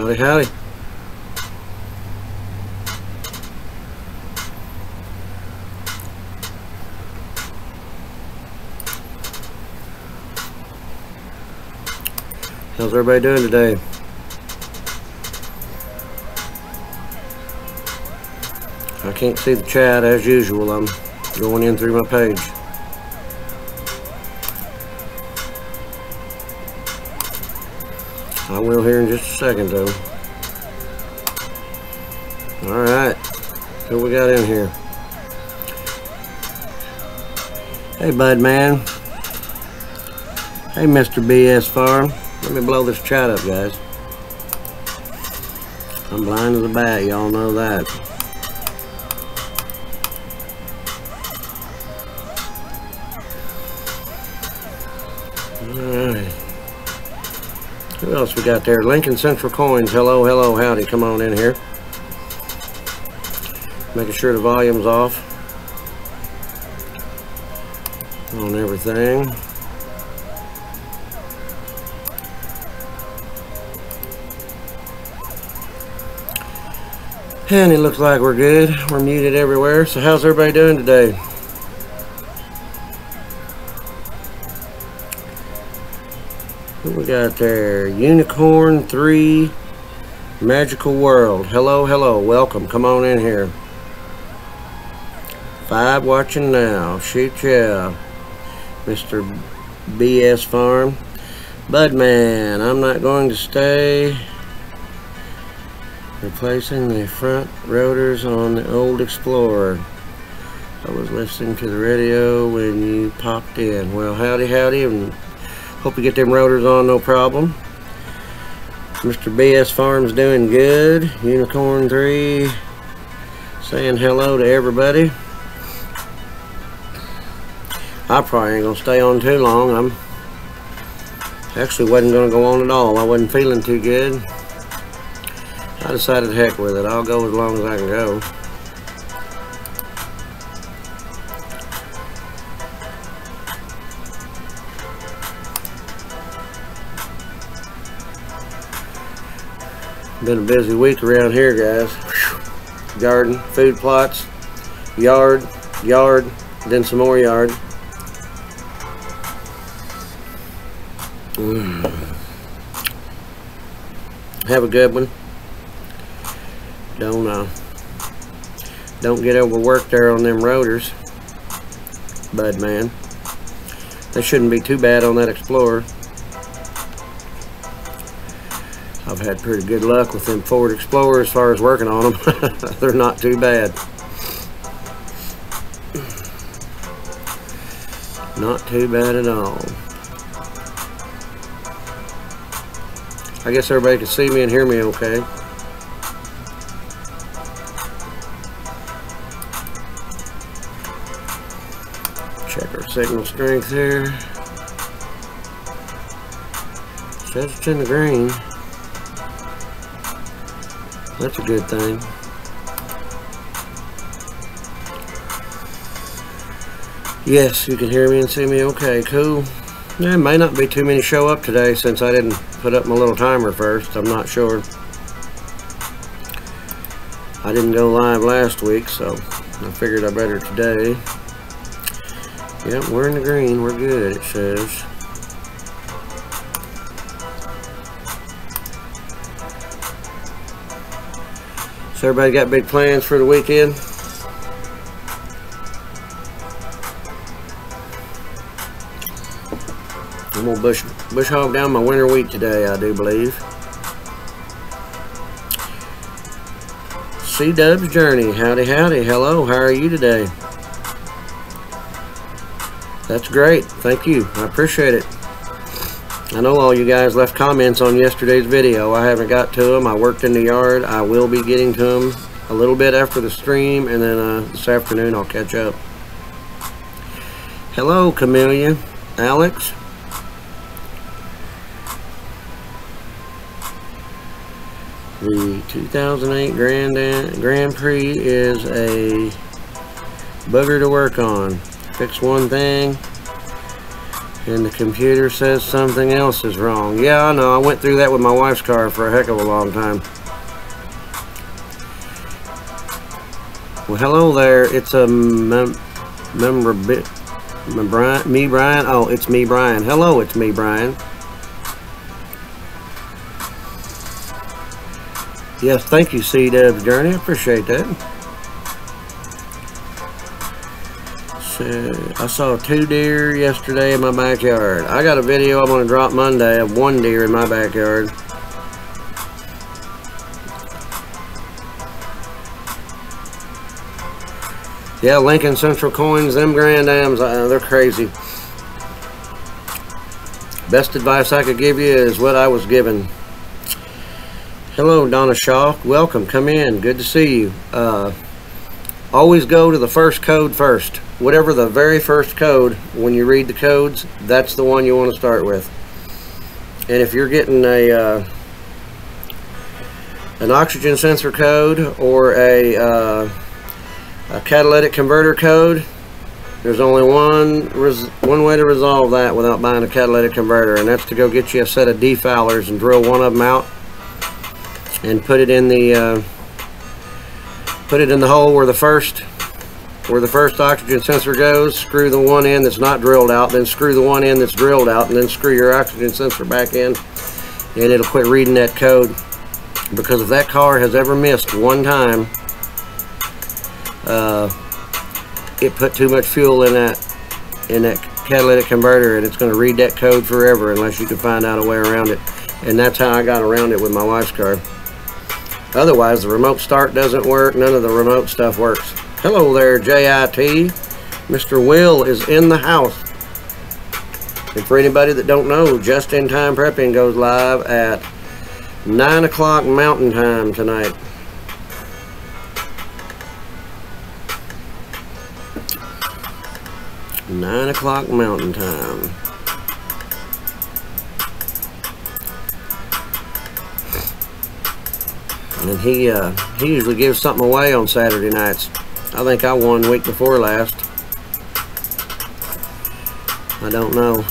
Howdy, howdy. How's everybody doing today? I can't see the chat as usual. I'm going in through my page. I will here in just a second though. Alright, what we got in here? Hey Bud Man. Hey Mr. BS Farm. Let me blow this chat up, guys. I'm blind as a bat, y'all know that. Alright. Who else we got there? Lincoln Central Coins. Hello, hello, howdy. Come on in here. Making sure the volume's off on everything. And it looks like we're good. We're muted everywhere. So how's everybody doing today? What we got there? Unicorn 3 Magical World. Hello, hello. Welcome. Come on in here. 5 watching now. Shoot yeah. Mr. BS Farm. Budman, I'm not going to stay. Replacing the front rotors on the old Explorer. I was listening to the radio when you popped in. Well, howdy, howdy, and hope you get them rotors on no problem. Mr. BS Farm's doing good. Unicorn 3 saying hello to everybody. I probably ain't gonna stay on too long. Actually wasn't gonna go on at all. I wasn't feeling too good. I decided heck with it. I'll go as long as I can go. Been a busy week around here, guys. Whew. Garden, food plots, yard, then some more yard. Have a good one. Don't get overworked there on them rotors, Bud Man. They shouldn't be too bad on that Explorer. I've had pretty good luck with them Ford Explorers as far as working on them. They're not too bad. Not too bad at all. I guess everybody can see me and hear me okay. Check our signal strength here. Says it's in the green. That's a good thing. Yes, you can hear me and see me okay. Cool. There may not be too many show up today since I didn't put up my little timer first. I'm not sure. I didn't go live last week, so I figured I better today. Yep, we're in the green. We're good, it says. So everybody got big plans for the weekend? I'm gonna bush hog down my winter wheat today, I do believe. C-Dub's Journey, howdy howdy, hello, how are you today? That's great, thank you, I appreciate it. I know all you guys left comments on yesterday's video. I haven't got to them. I worked in the yard. I will be getting to them a little bit after the stream, and then this afternoon I'll catch up. Hello, Camellia. Alex. The 2008 Grand Prix is a bugger to work on. Fix one thing, and the computer says something else is wrong. Yeah, I know. I went through that with my wife's car for a heck of a long time. Well, hello there. It's a me, Brian. Oh, it's me, Brian. Hello, it's me, Brian. Yes, thank you, C-Dub Journey. I appreciate that. So, I saw 2 deer yesterday in my backyard. I got a video I'm going to drop Monday of 1 deer in my backyard. Yeah, Lincoln Central coins, them Grand Ams, they're crazy. Best advice I could give you is what I was given. Hello, Donna Shaw. Welcome. Come in. Good to see you. Always go to the first code first. Whatever the very first code, when you read the codes, that's the one you want to start with. And if you're getting an oxygen sensor code or a catalytic converter code, there's only one way to resolve that without buying a catalytic converter, and that's to go get you a set of defowlers and drill one of them out and put it in the hole where the first oxygen sensor goes. Screw the one in that's not drilled out, then screw the one in that's drilled out, and then screw your oxygen sensor back in, and it'll quit reading that code. Because if that car has ever missed one time, it put too much fuel in that catalytic converter, and it's going to read that code forever unless you can find out a way around it. And that's how I got around it with my wife's car. Otherwise, the remote start doesn't work. None of the remote stuff works. Hello there, JIT. Mr. Will is in the house. And for anybody that don't know, Just In Time Prepping goes live at 9 o'clock Mountain Time tonight. Nine o'clock Mountain Time. And he usually gives something away on Saturday nights. I think I won week before last. I don't know.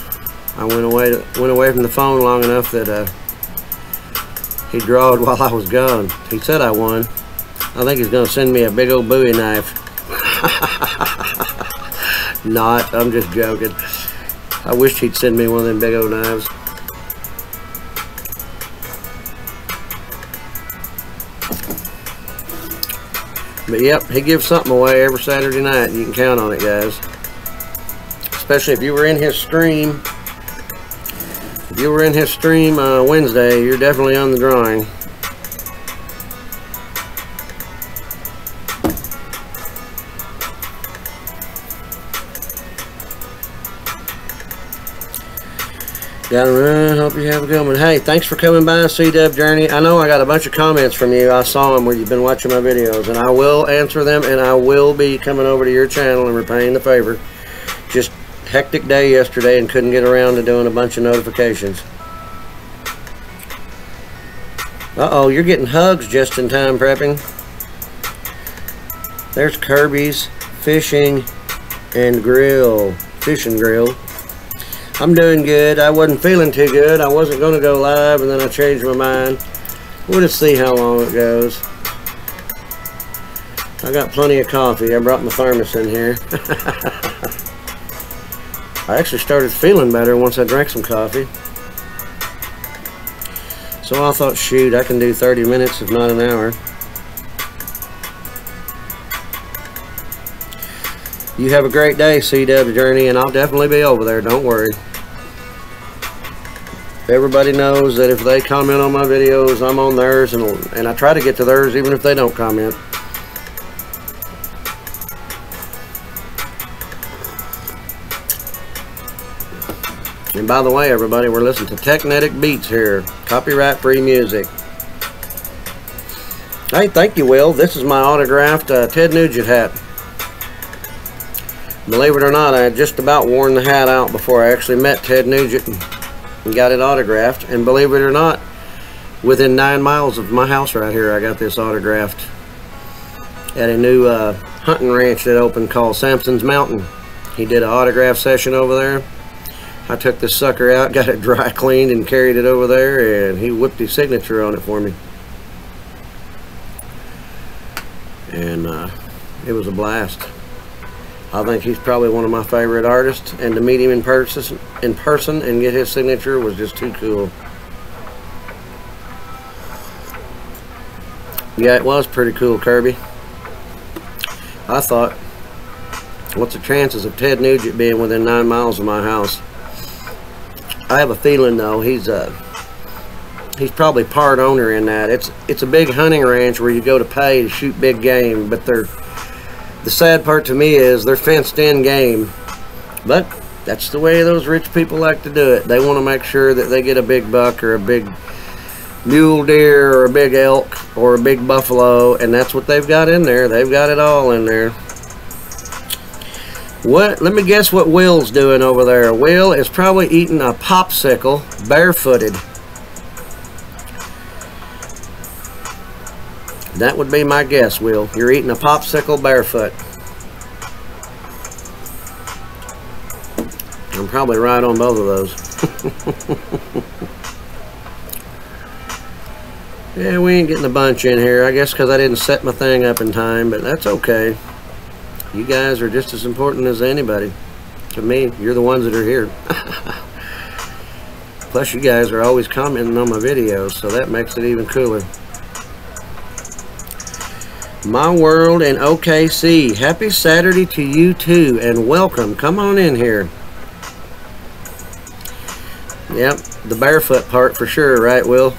I went away from the phone long enough that he drawed while I was gone. He said I won. I think he's gonna send me a big old Bowie knife. Not, I'm just joking. I wished he'd send me one of them big old knives. But yep, he gives something away every Saturday night. You can count on it, guys. Especially if you were in his stream. If you were in his stream Wednesday, you're definitely on the drawing. Gotta run. Hope you have a good one. Hey, thanks for coming by, C-Dub Journey. I know I got a bunch of comments from you. I saw them where you've been watching my videos, and I will answer them, and I will be coming over to your channel and repaying the favor. Just hectic day yesterday and couldn't get around to doing a bunch of notifications. Uh-oh, you're getting hugs Just In Time Prepping. There's Kirby's Fishing and Grill. Fish and Grill. I'm doing good. I wasn't feeling too good. I wasn't going to go live, and then I changed my mind. We'll just see how long it goes. I got plenty of coffee. I brought my thermos in here. I actually started feeling better once I drank some coffee. So I thought, shoot, I can do 30 minutes, if not an hour. You have a great day, C-Dub Journey, and I'll definitely be over there. Don't worry. Everybody knows that if they comment on my videos, I'm on theirs, and I try to get to theirs even if they don't comment. And by the way, everybody, we're listening to Technetic Beats here. Copyright-free music. Hey, thank you, Will. This is my autographed Ted Nugent hat. Believe it or not, I had just about worn the hat out before I actually met Ted Nugent and got it autographed. And believe it or not, within 9 miles of my house right here, I got this autographed at a new hunting ranch that opened called Sampson's Mountain. He did an autograph session over there. I took this sucker out, got it dry cleaned, and carried it over there, and he whipped his signature on it for me. And it was a blast. I think he's probably one of my favorite artists, and to meet him in person and get his signature was just too cool. Yeah, it was pretty cool, Kirby. I thought, what's the chances of Ted Nugent being within 9 miles of my house? I have a feeling, though, he's probably part owner in that. It's a big hunting ranch where you go to pay to shoot big game, but the sad part to me is they're fenced in game. But that's the way those rich people like to do it. They want to make sure that they get a big buck or a big mule deer or a big elk or a big buffalo, and that's what they've got in there. They've got it all in there. Let me guess what Will's doing over there. Will is probably eating a popsicle barefooted. That would be my guess, Will. You're eating a popsicle barefoot. I'm probably right on both of those. Yeah, we ain't getting a bunch in here, I guess because I didn't set my thing up in time, but that's okay. You guys are just as important as anybody. To me, you're the ones that are here. Plus, you guys are always commenting on my videos, so that makes it even cooler. My World in OKC. Happy Saturday to you too, and welcome. Come on in here. Yep, the barefoot part for sure, right, Will?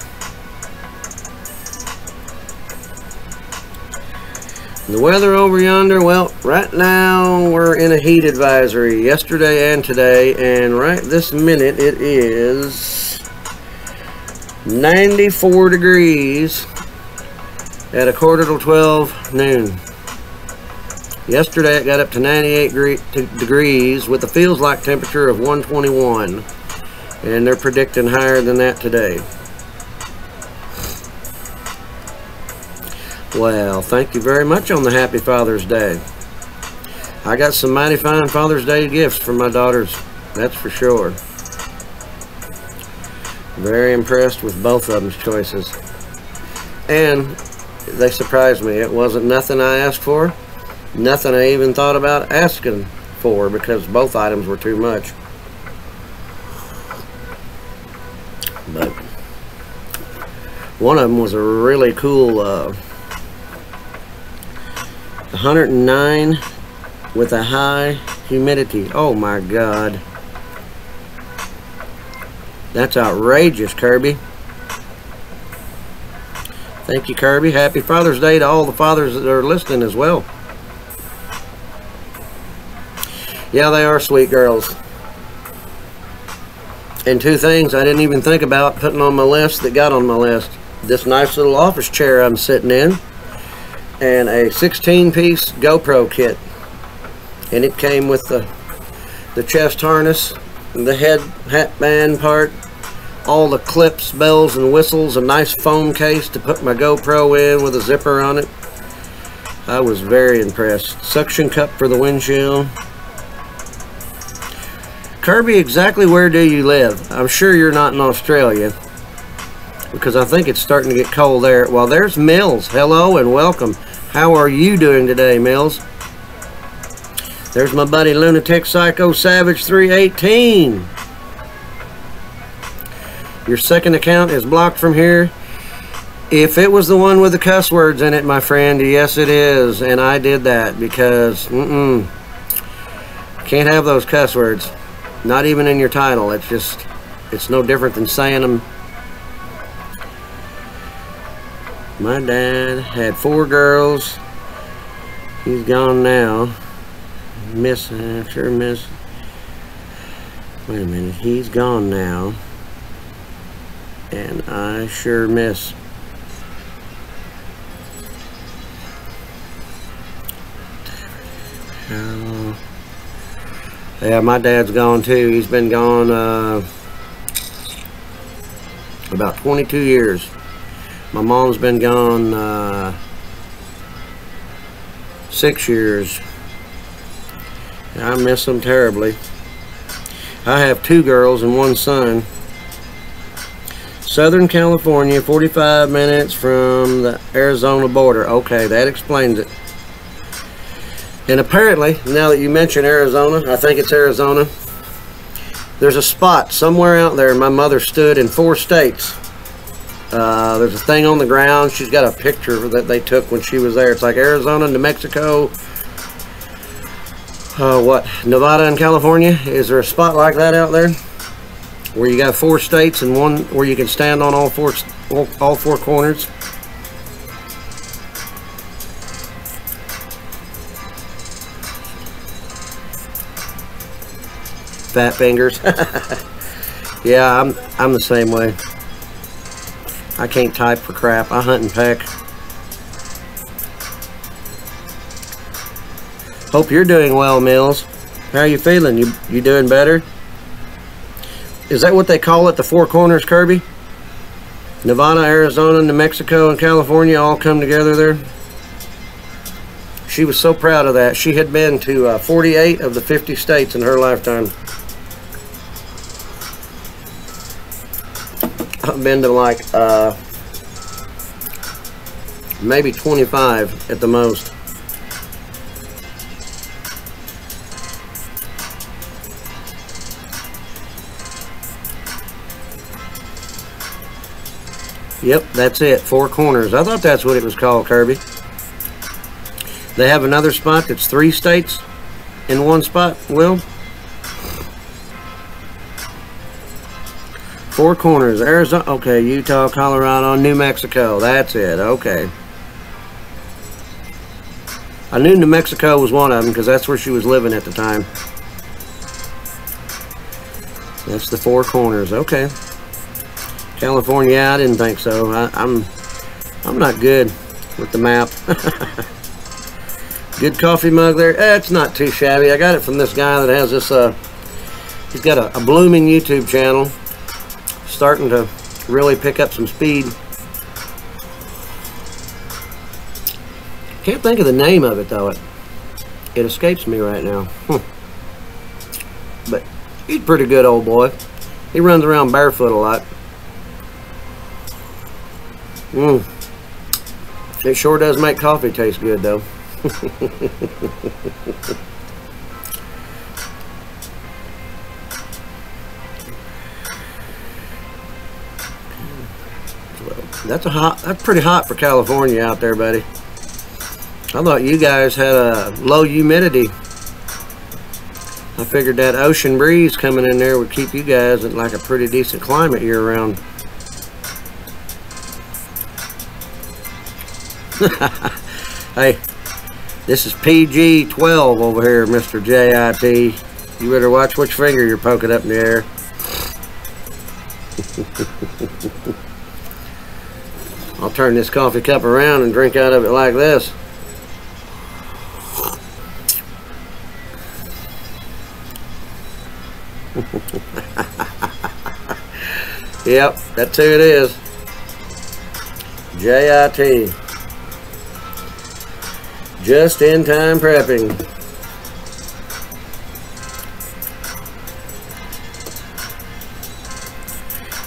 The weather over yonder, well, right now we're in a heat advisory, yesterday and today, and right this minute it is 94 degrees at 11:45 noon. Yesterday it got up to 98 degrees with a feels like temperature of 121, and they're predicting higher than that today. Well, thank you very much on the Happy Father's Day. I got some mighty fine Father's Day gifts for my daughters, that's for sure. Very impressed with both of them's choices. And they surprised me. It wasn't nothing I asked for, nothing I even thought about asking for, because both items were too much. But one of them was a really cool 109 with a high humidity. Oh my God. That's outrageous, Kirby. Thank you, Kirby. Happy Father's Day to all the fathers that are listening as well. Yeah, they are sweet girls. And two things I didn't even think about putting on my list that got on my list. This nice little office chair I'm sitting in, and a 16-piece GoPro kit, and it came with the chest harness, the head hat band part, all the clips, bells and whistles, a nice foam case to put my GoPro in with a zipper on it. I was very impressed. Suction cup for the windshield. Kirby, exactly where do you live? I'm sure you're not in Australia, because I think it's starting to get cold there. Well, there's Mills. Hello and welcome. How are you doing today, Mills? There's my buddy Lunatic Psycho Savage 318. Your second account is blocked from here. If it was the one with the cuss words in it, my friend, yes it is. And I did that because can't have those cuss words. Not even in your title. It's no different than saying them. My dad had 4 girls. He's gone now. Wait a minute. He's gone now. And I sure miss. Yeah, my dad's gone too. He's been gone about 22 years. My mom's been gone 6 years. I miss them terribly. I have 2 girls and 1 son. Southern California, 45 minutes from the Arizona border. Okay, that explains it. And apparently, now that you mention Arizona, I think it's Arizona, there's a spot somewhere out there. My mother stood in 4 states. There's a thing on the ground. She's got a picture that they took when she was there. It's like Arizona, New Mexico, Nevada and California. Is there a spot like that out there where you got 4 states and one where you can stand on all four corners? Fat fingers. Yeah, I'm the same way. I can't type for crap. I hunt and peck. Hope you're doing well, Mills. How are you feeling? You doing better? Is that what they call it, the 4 corners, Kirby? Nevada, Arizona, New Mexico, and California all come together there? She was so proud of that. She had been to 48 of the 50 states in her lifetime. I've been to like maybe 25 at the most. Yep, that's it. 4 corners. I thought that's what it was called, Kirby. They have another spot that's 3 states in one spot, Will? 4 corners. Arizona. Okay, Utah, Colorado, New Mexico. That's it. Okay. I knew New Mexico was one of them because that's where she was living at the time. That's the 4 corners. Okay. California, I didn't think so. I'm not good with the map. Good coffee mug there. It's not too shabby. I got it from this guy that has this. He's got a blooming YouTube channel, starting to really pick up some speed. Can't think of the name of it though. It escapes me right now. But he's a pretty good old boy. He runs around barefoot a lot. It sure does make coffee taste good though. That's pretty hot for California out there, buddy. I thought you guys had a low humidity. I figured that ocean breeze coming in there would keep you guys in like a pretty decent climate year round. Hey, this is PG-12 over here, Mr. JIT. You better watch which finger you're poking up in the air. I'll turn this coffee cup around and drink out of it like this. Yep, that's who it is. JIT. Just in time prepping.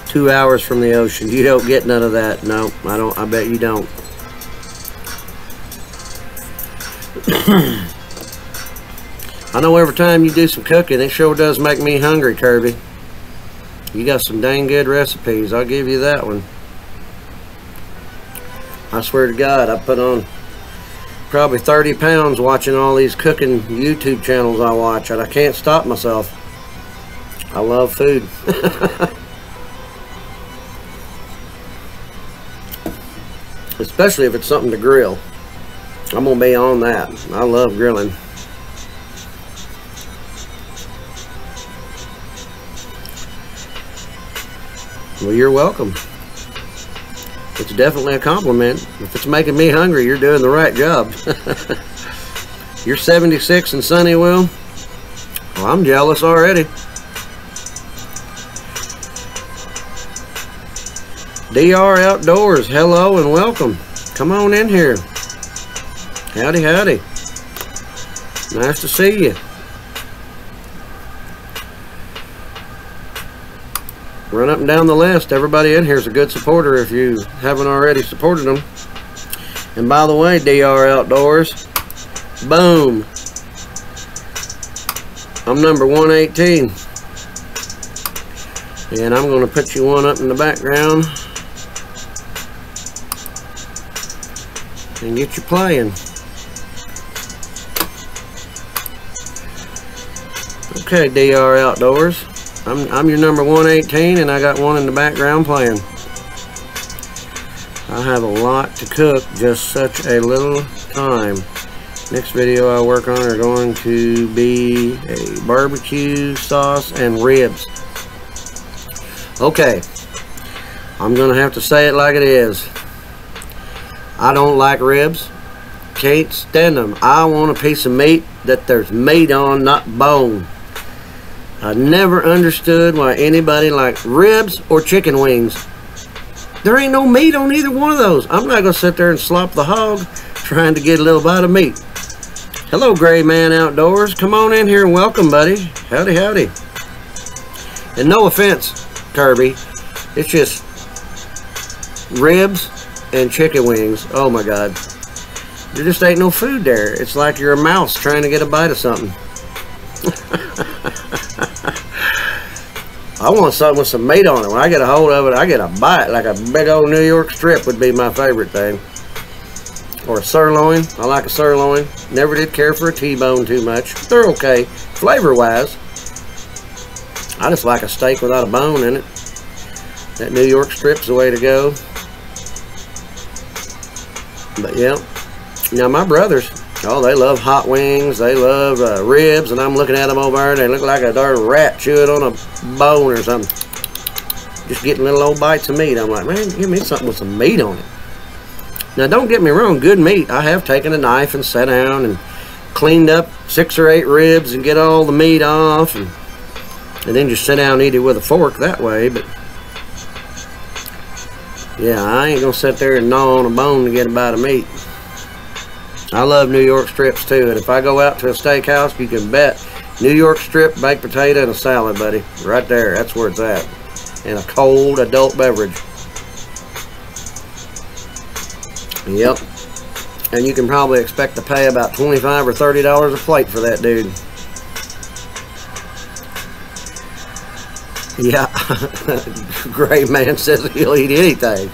Two hours from the ocean. You don't get none of that. No, I don't. I bet you don't. I know every time you do some cooking, it sure does make me hungry, Kirby. You got some dang good recipes. I'll give you that one. I swear to God, I put on probably 30 pounds watching all these cooking YouTube channels I watch, and I can't stop myself. I love food. Especially if it's something to grill. I'm gonna be on that. I love grilling. Well, you're welcome. It's definitely a compliment. If it's making me hungry, you're doing the right job. You're 76 and sunny, Will? Well, I'm jealous already. DR Outdoors, hello and welcome. Come on in here. Howdy, howdy. Nice to see you. run up and down the list. Everybody in here is a good supporter if you haven't already supported them. And by the way, DR Outdoors, boom, I'm number 118. And I'm going to put you one up in the background and get you playing. Okay, DR Outdoors, I'm your number 118, and I got one in the background playing. I have a lot to cook, just such a little time. Next video I work on are going to be a barbecue sauce and ribs. Okay, I'm gonna have to say it like it is. I don't like ribs. Can't stand them. I want a piece of meat that there's meat on, not bone. I never understood why anybody liked ribs or chicken wings. There ain't no meat on either one of those. I'm not gonna sit there and slop the hog trying to get a little bite of meat. Hello, Gray Man Outdoors. Come on in here and welcome, buddy. Howdy, howdy. And no offense, Kirby, it's just ribs and chicken wings. Oh my God, there just ain't no food there. It's like you're a mouse trying to get a bite of something. I want something with some meat on it. When I get a hold of it, I get a bite. Like a big old New York strip would be my favorite thing. Or a sirloin. I like a sirloin. Never did care for a T-bone too much. They're okay flavor wise. I just like a steak without a bone in it. That New York strip's the way to go. But yeah, now my brothers, oh, they love hot wings, they love ribs, and I'm looking at them over there and they look like a darn rat chewing on a bone or something. Just getting little old bites of meat. I'm like, man, give me something with some meat on it. Now don't get me wrong, good meat. I have taken a knife and sat down and cleaned up 6 or 8 ribs and get all the meat off, and then just sit down and eat it with a fork that way. But yeah, I ain't gonna sit there and gnaw on a bone to get a bite of meat. I love New York strips too, and if I go out to a steakhouse, you can bet New York strip, baked potato, and a salad, buddy. Right there, that's where it's at. And a cold adult beverage. Yep. And you can probably expect to pay about $25 or $30 a plate for that, dude. Yeah, Gray Man says he'll eat anything.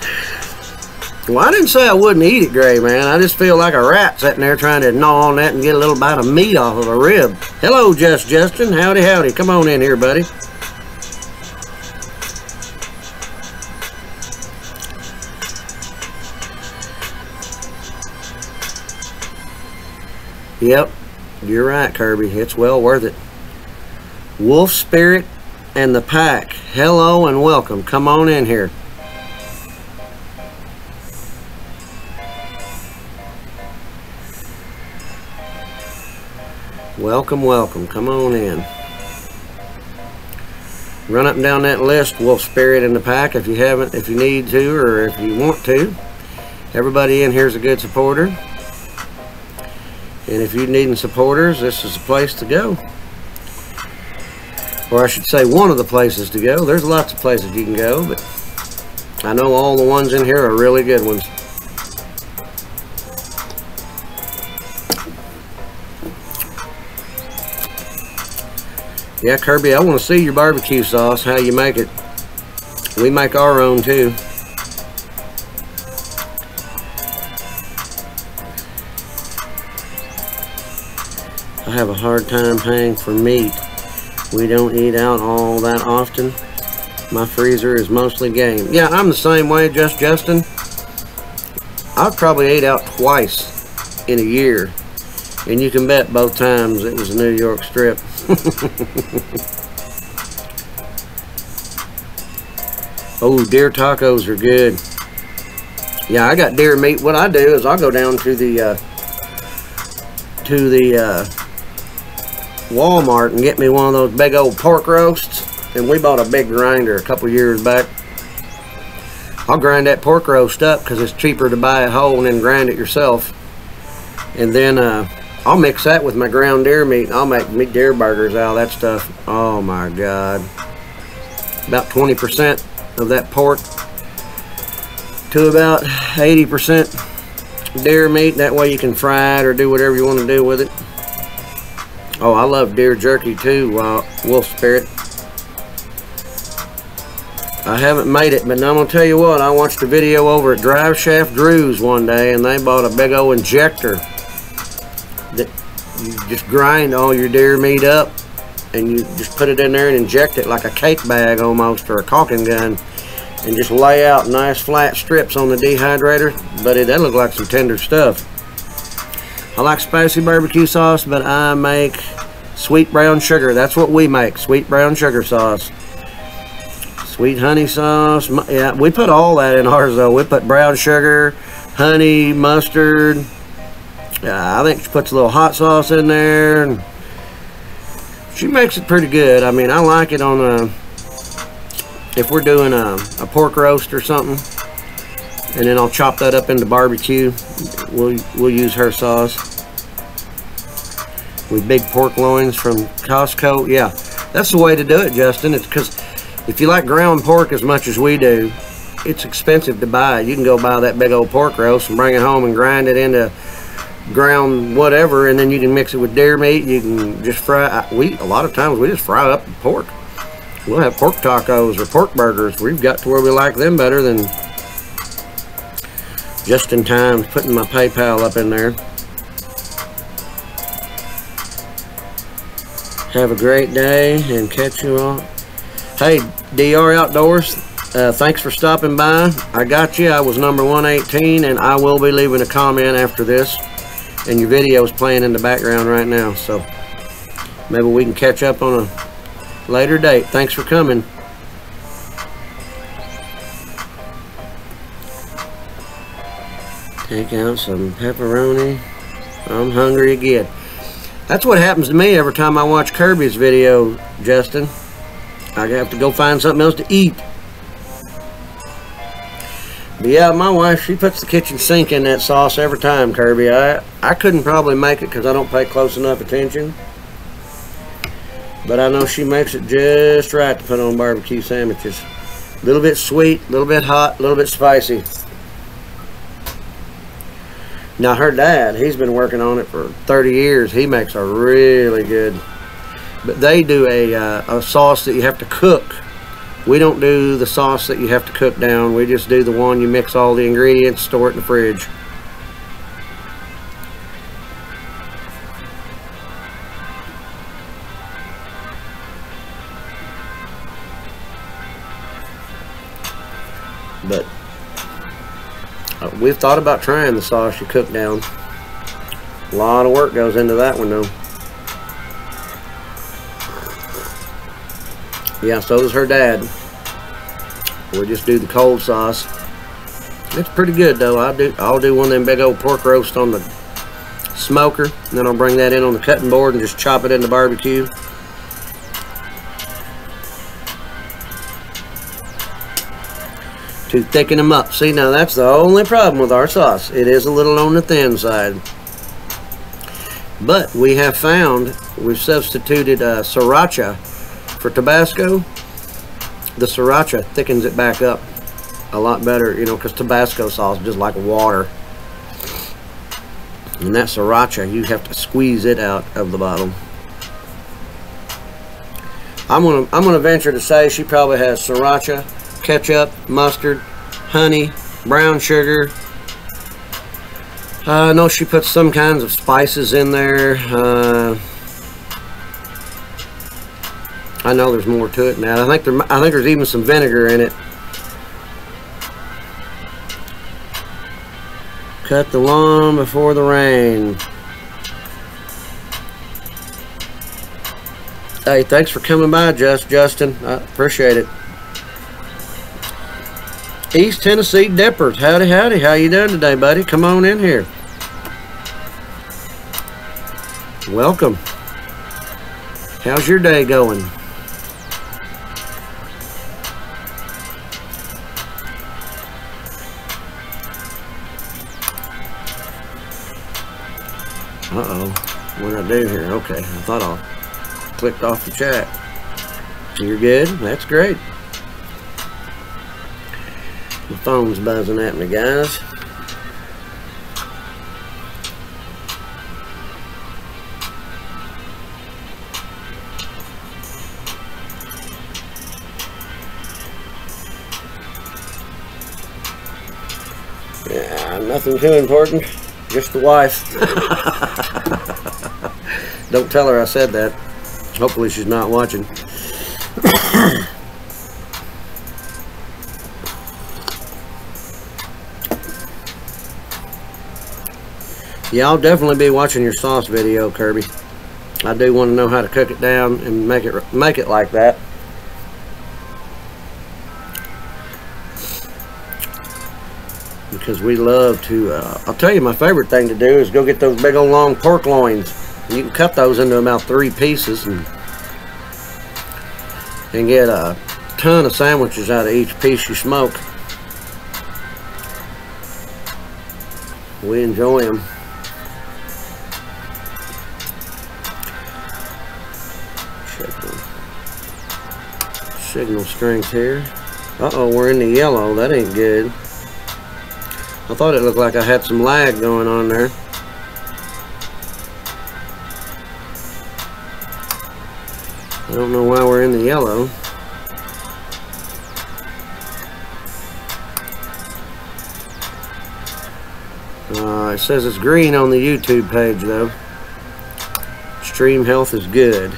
Well, I didn't say I wouldn't eat it, Gray Man. I just feel like a rat sitting there trying to gnaw on that and get a little bite of meat off of a rib. Hello, Justin. Howdy, howdy. Come on in here, buddy. Yep, you're right, Kirby. It's well worth it. Wolf Spirit and the Pack, hello and welcome. Come on in here. Welcome, welcome. Come on in. Run up and down that list, Wolf Spirit and the Pack, if you haven't, if you need to, or if you want to. Everybody in here is a good supporter. And if you're needing supporters, this is the place to go. Or I should say one of the places to go. There's lots of places you can go, but I know all the ones in here are really good ones. Yeah, Kirby, I want to see your barbecue sauce, how you make it. We make our own too. I have a hard time paying for meat. We don't eat out all that often. My freezer is mostly game. Yeah, I'm the same way, Justin. I've probably ate out twice in a year. And you can bet both times it was a New York strip. Oh, deer tacos are good. Yeah, I got deer meat. What I do is I'll go down to the Walmart and get me one of those big old pork roasts. And we bought a big grinder a couple years back. I'll grind that pork roast up because it's cheaper to buy it whole and then grind it yourself. And then I'll mix that with my ground deer meat and I'll make deer burgers out of that stuff. Oh my God. about 20% of that pork to about 80% deer meat. That way you can fry it or do whatever you want to do with it. Oh, I love deer jerky too, Wolf Spirit. I haven't made it, but I'm going to tell you what, I watched a video over at Drive Shaft Drew's one day, and they bought a big old injector that you just grind all your deer meat up, and you just put it in there and inject it like a cake bag almost, or a caulking gun, and just lay out nice flat strips on the dehydrator. Buddy, that looked like some tender stuff. I like spicy barbecue sauce, but I make sweet brown sugar. That's what we make, sweet brown sugar sauce. Sweet honey sauce. Yeah, we put all that in ours though. We put brown sugar, honey, mustard. I think she puts a little hot sauce in there. And she makes it pretty good. I mean, I like it on a, if we're doing a pork roast or something, and then I'll chop that up into barbecue. We'll use her sauce. With big pork loins from Costco. Yeah, that's the way to do it, Justin. It's because if you like ground pork as much as we do, it's expensive to buy. You can go buy that big old pork roast and bring it home and grind it into ground whatever, and then you can mix it with deer meat. You can just fry. A lot of times we just fry up the pork. We'll have pork tacos or pork burgers. We've got to where we like them better than just in time putting my PayPal up in there. Have a great day and catch you all. Hey, DR Outdoors, thanks for stopping by. I got you. I was number 118, and I will be leaving a comment after this. And your video is playing in the background right now, so maybe we can catch up on a later date. Thanks for coming. Take out some pepperoni. I'm hungry again. That's what happens to me every time I watch Kirby's video, Justin. I have to go find something else to eat. But yeah, my wife, she puts the kitchen sink in that sauce every time, Kirby. I couldn't probably make it because I don't pay close enough attention. But I know she makes it just right to put on barbecue sandwiches. A little bit sweet, a little bit hot, a little bit spicy. Now her dad, he's been working on it for 30 years. He makes a really good. But they do a sauce that you have to cook. We don't do the sauce that you have to cook down. We just do the one you mix all the ingredients, store it in the fridge. But we've thought about trying the sauce you cook down. A lot of work goes into that one though. Yeah, so does her dad. We'll just do the cold sauce. It's pretty good though. I'll do one of them big old pork roast on the smoker, and then I'll bring that in on the cutting board and just chop it into barbecue. To thicken them up. See, now that's the only problem with our sauce. It is a little on the thin side. But we have found, we've substituted sriracha for Tabasco. The sriracha thickens it back up a lot better, you know, because Tabasco sauce is just like water. And that sriracha, you have to squeeze it out of the bottle. I'm gonna venture to say she probably has sriracha, ketchup, mustard, honey, brown sugar. I know she puts some kinds of spices in there. I know there's more to it now. I think there's even some vinegar in it. Cut the lawn before the rain. Hey, thanks for coming by, Justin. I appreciate it. East Tennessee Dippers. Howdy, howdy. How you doing today, buddy? Come on in here. Welcome. How's your day going? Uh-oh. What did I do here? Okay, I thought I clicked off the chat. So you're good? That's great. My phone's buzzing at me, guys. Yeah, nothing too important. Just the wife. Don't tell her I said that. Hopefully she's not watching. Yeah, I'll definitely be watching your sauce video, Kirby. I do want to know how to cook it down and make it like that. Because we love to, I'll tell you, my favorite thing to do is go get those big old long pork loins. You can cut those into about 3 pieces and get a ton of sandwiches out of each piece you smoke. We enjoy them. Check the signal strength here. Uh-oh, we're in the yellow. That ain't good. I thought it looked like I had some lag going on there. I don't know why we're in the yellow. It says it's green on the YouTube page though. Stream health is good.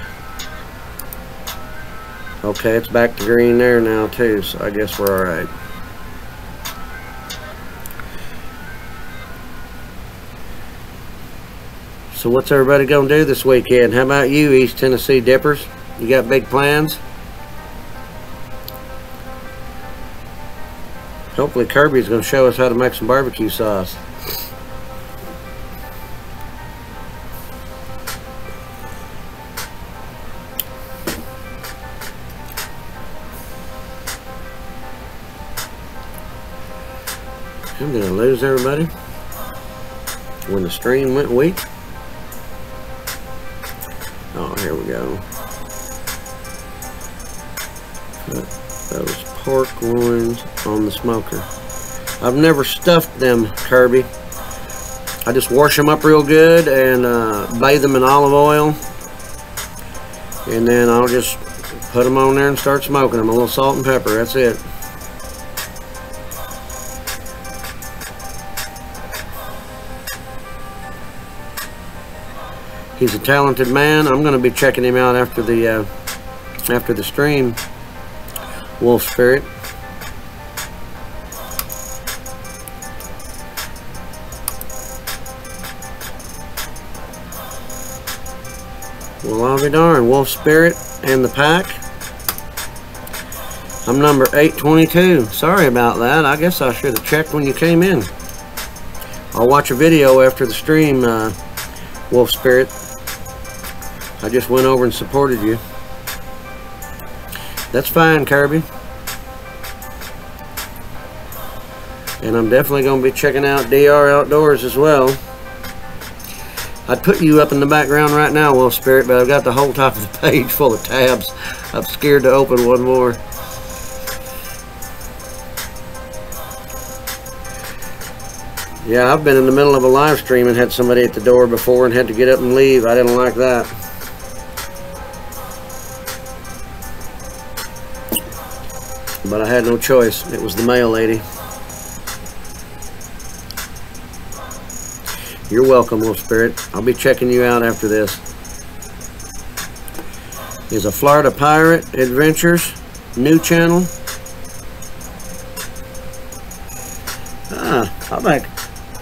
Okay, it's back to green there now too, so I guess we're alright. So what's everybody gonna do this weekend? How about you, East Tennessee Dippers? You got big plans? Hopefully Kirby's gonna show us how to make some barbecue sauce. I'm gonna lose everybody when the stream went weak. Oh, here we go. Put those pork loins on the smoker. I've never stuffed them, Kirby. I just wash them up real good and bathe them in olive oil. And then I'll just put them on there and start smoking them. A little salt and pepper, that's it. He's a talented man. I'm going to be checking him out after the stream. Wolf Spirit. Well, I'll be darned. Wolf Spirit and the pack. I'm number 822. Sorry about that. I guess I should have checked when you came in. I'll watch a video after the stream, Wolf Spirit. I just went over and supported you. That's fine, Kirby. And I'm definitely going to be checking out DR Outdoors as well. I'd put you up in the background right now, Wolf Spirit, but I've got the whole top of the page full of tabs. I'm scared to open one more. Yeah, I've been in the middle of a live stream and had somebody at the door before and had to get up and leave. I didn't like that. But I had no choice. It was the mail lady. You're welcome, Wolf Spirit. I'll be checking you out after this. Is a Florida Pirate Adventures new channel? I'm like,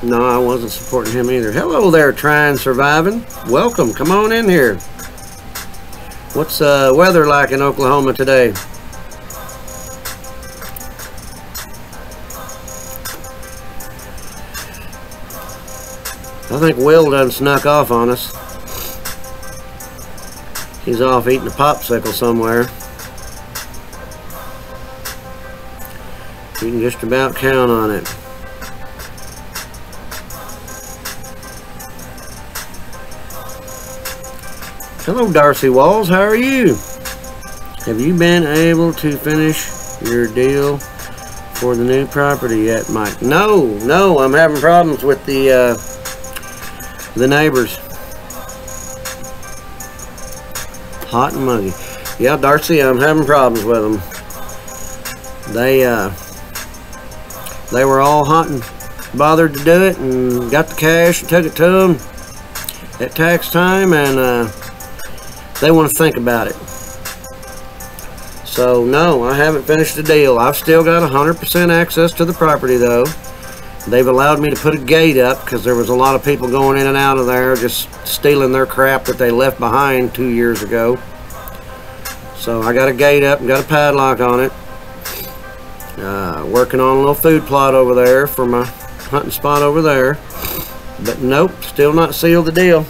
no, I wasn't supporting him either. Hello there, Trying Surviving. Welcome. Come on in here. What's weather like in Oklahoma today? I think Will done snuck off on us. He's off eating a popsicle somewhere. You can just about count on it. Hello, Darcy Walls. How are you? Have you been able to finish your deal for the new property yet, Mike? No, I'm having problems with the neighbors. Hot and muggy. Yeah, Darcy, I'm having problems with them. They were all hot and bothered to do it, and got the cash and took it to them at tax time, and they want to think about it. So no, I haven't finished the deal. I've still got 100% access to the property though. They've allowed me to put a gate up because there was a lot of people going in and out of there just stealing their crap that they left behind 2 years ago. So I got a gate up and got a padlock on it. Working on a little food plot over there for my hunting spot over there. But nope, still not sealed the deal.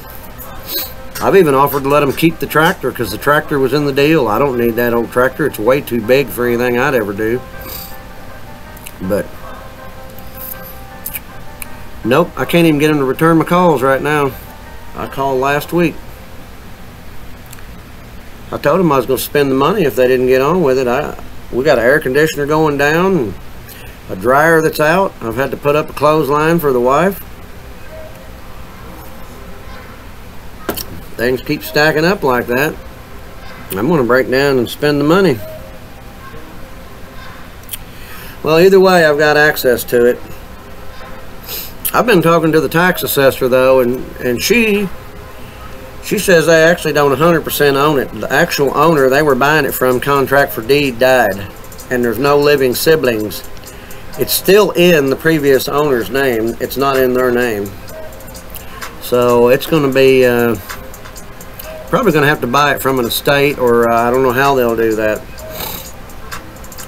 I've even offered to let them keep the tractor because the tractor was in the deal. I don't need that old tractor. It's way too big for anything I'd ever do. But nope, I can't even get them to return my calls right now. I called last week. I told them I was going to spend the money if they didn't get on with it. We got an air conditioner going down and a dryer that's out. I've had to put up a clothesline for the wife. Things keep stacking up like that. I'm going to break down and spend the money. Well, either way, I've got access to it. I've been talking to the tax assessor though, and she says they actually don't 100% own it. The actual owner they were buying it from, contract for deed, died, and there's no living siblings. It's still in the previous owner's name. It's not in their name. So it's going to be probably going to have to buy it from an estate, or I don't know how they'll do that.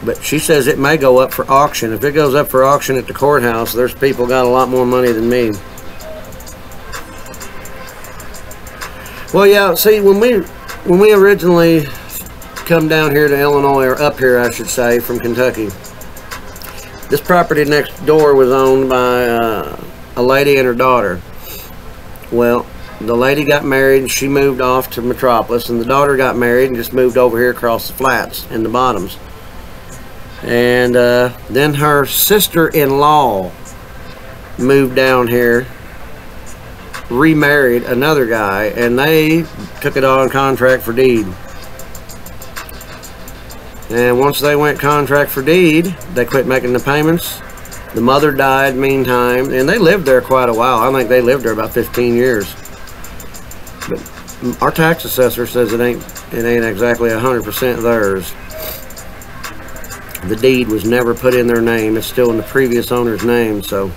But she says it may go up for auction. If it goes up for auction at the courthouse, there's people got a lot more money than me. Well, yeah, see, when we originally come down here to Illinois, or up here I should say, from Kentucky, this property next door was owned by a lady and her daughter. Well, the lady got married and she moved off to Metropolis, and the daughter got married and just moved over here across the flats in the bottoms. And then her sister-in-law moved down here, remarried another guy, and they took it on contract for deed. And once they went contract for deed, they quit making the payments. The mother died meantime, and they lived there quite a while. I think they lived there about 15 years. But our tax assessor says it ain't exactly 100% theirs. The deed was never put in their name. It's still in the previous owner's name. So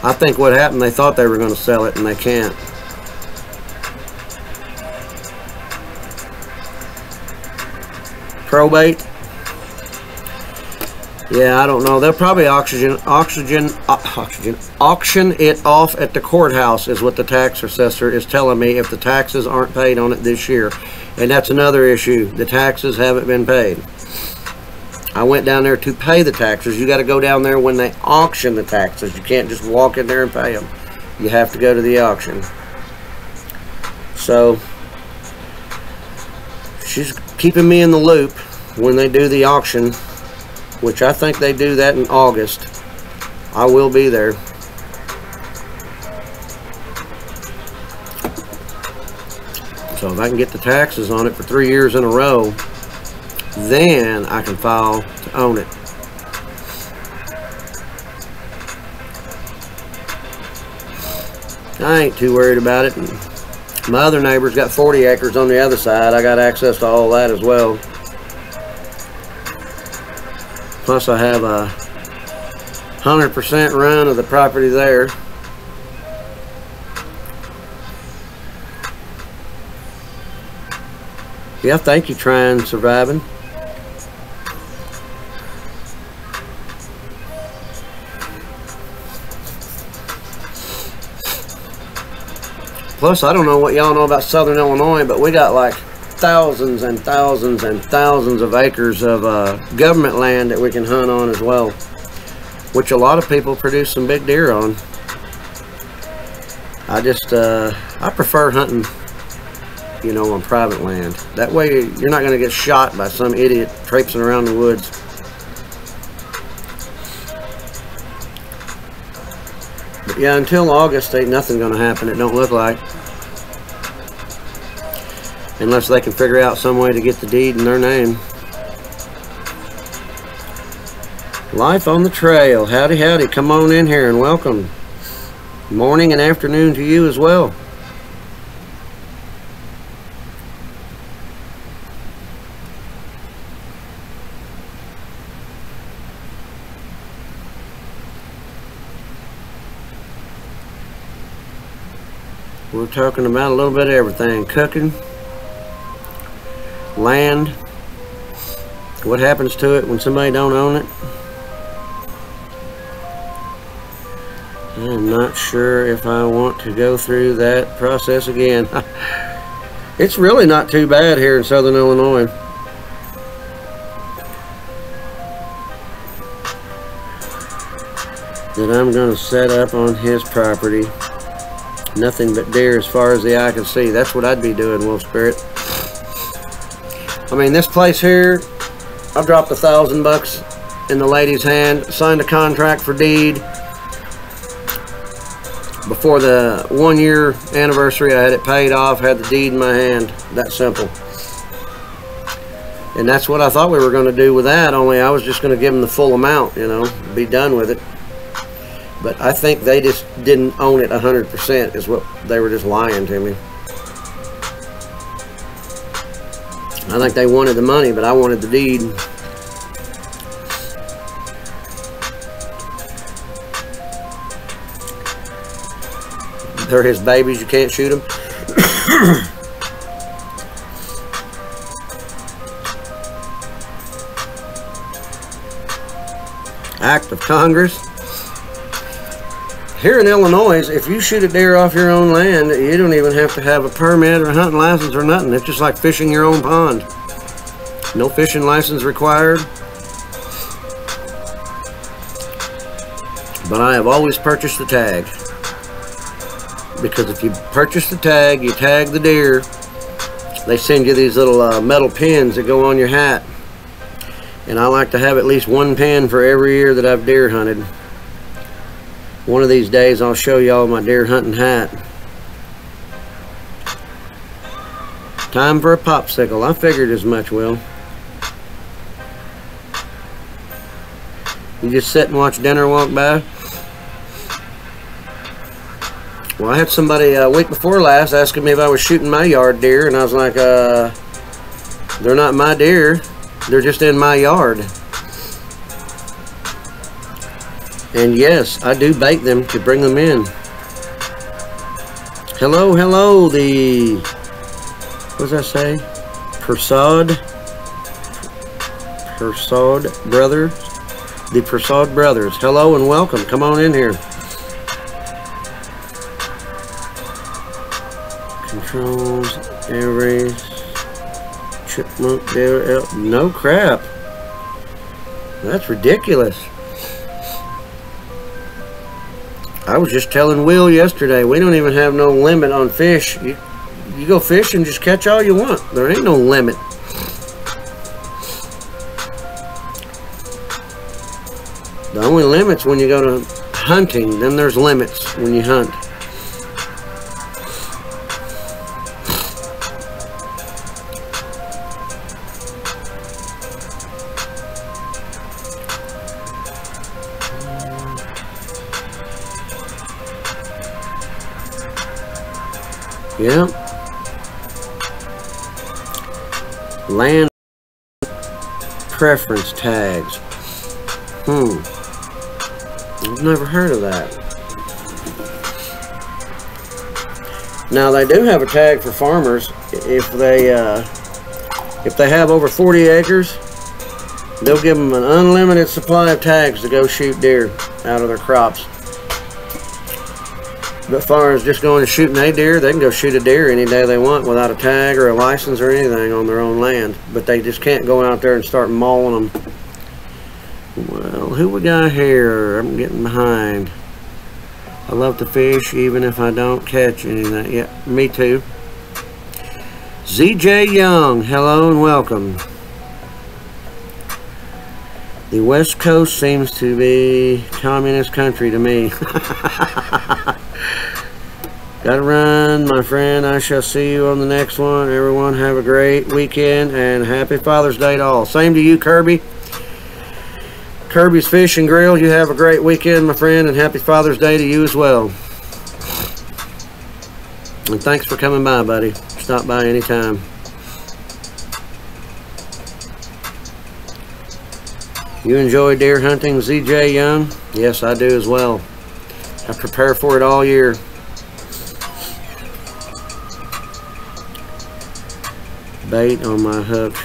I think what happened, they thought they were going to sell it, and they can't. Probate. Yeah, I don't know. They'll probably auction it off at the courthouse, is what the tax assessor is telling me, if the taxes aren't paid on it this year. And that's another issue. The taxes haven't been paid. I went down there to pay the taxes. You got to go down there when they auction the taxes. You can't just walk in there and pay them. You have to go to the auction. So she's keeping me in the loop when they do the auction, which I think they do that in August. I will be there. So if I can get the taxes on it for 3 years in a row, then I can file to own it. I ain't too worried about it. My other neighbor's got 40 acres on the other side. I got access to all that as well. Plus I have a 100% run of the property there. Yeah, thank you, Trying Surviving. Plus, I don't know what y'all know about Southern Illinois, but we got like thousands and thousands and thousands of acres of government land that we can hunt on as well, which a lot of people produce some big deer on. I prefer hunting, you know, on private land. That way you're not going to get shot by some idiot traipsing around the woods. Yeah, until August, ain't nothing gonna happen, it don't look like. Unless they can figure out some way to get the deed in their name. Life on the trail. Howdy, howdy. Come on in here and welcome. Morning and afternoon to you as well. We're talking about a little bit of everything. Cooking, land, what happens to it when somebody don't own it. I'm not sure if I want to go through that process again. It's really not too bad here in Southern Illinois. That I'm going to set up on his property. Nothing but deer as far as the eye can see. That's what I'd be doing, Wolf Spirit. I mean, this place here, I've dropped $1,000 in the lady's hand, signed a contract for deed. Before the 1 year anniversary, I had it paid off, had the deed in my hand. That simple. And that's what I thought we were going to do with that, only I was just going to give them the full amount, you know, be done with it. But I think they just didn't own it 100%, is what they were just lying to me. I think they wanted the money, but I wanted the deed. They're his babies, you can't shoot them. Act of Congress. Here in Illinois, if you shoot a deer off your own land, you don't even have to have a permit or a hunting license or nothing. It's just like fishing your own pond. No fishing license required. But I have always purchased the tag. Because if you purchase the tag, you tag the deer, they send you these little metal pins that go on your hat. And I like to have at least one pin for every year that I've deer hunted. One of these days I'll show y'all my deer hunting hat. Time for a popsicle. I figured as much, Will. You just sit and watch dinner walk by? Well, I had somebody a week before last asking me if I was shooting my yard deer, and I was like, they're not my deer. They're just in my yard. And yes, I do bait them to bring them in. Hello, hello, the, what does that say? Persaud brothers. The Persaud brothers. Hello and welcome. Come on in here. Controls every chipmunk deer. No crap. That's ridiculous. I was just telling Will yesterday, we don't even have no limit on fish. You go fish and just catch all you want. There ain't no limit. The only limit's when you go to hunting. Then there's limits when you hunt. Yeah. Land preference tags. I've never heard of that. Now they do have a tag for farmers. If they have over 40 acres, they'll give them an unlimited supply of tags to go shoot deer out of their crops. But as far as just going and shooting a deer, they can go shoot a deer any day they want without a tag or a license or anything on their own land. But they just can't go out there and start mauling them. Well, who we got here? I'm getting behind. I love to fish even if I don't catch anything. Yeah, me too. ZJ Young, hello and welcome. The West Coast seems to be communist country to me. Gotta run, my friend. I shall see you on the next one. Everyone have a great weekend and happy Father's Day to all. Same to you, Kirby. Kirby's Fish and Grill. You have a great weekend, my friend, and happy Father's Day to you as well. And thanks for coming by, buddy. Stop by anytime. You enjoy deer hunting, ZJ Young? Yes, I do as well. I prepare for it all year. Bait on my hook.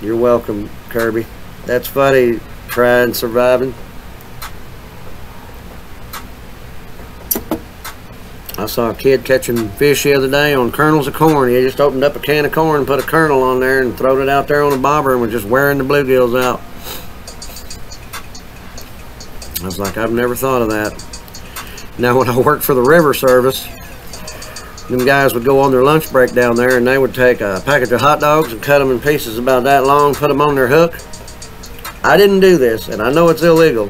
You're welcome, Kirby. That's funny, trying surviving. I saw a kid catching fish the other day on kernels of corn. He just opened up a can of corn and put a kernel on there and throwed it out there on a bobber and was just wearing the bluegills out. I was like, I've never thought of that. Now, when I worked for the river service, them guys would go on their lunch break down there and they would take a package of hot dogs and cut them in pieces about that long, put them on their hook. I didn't do this, and I know it's illegal.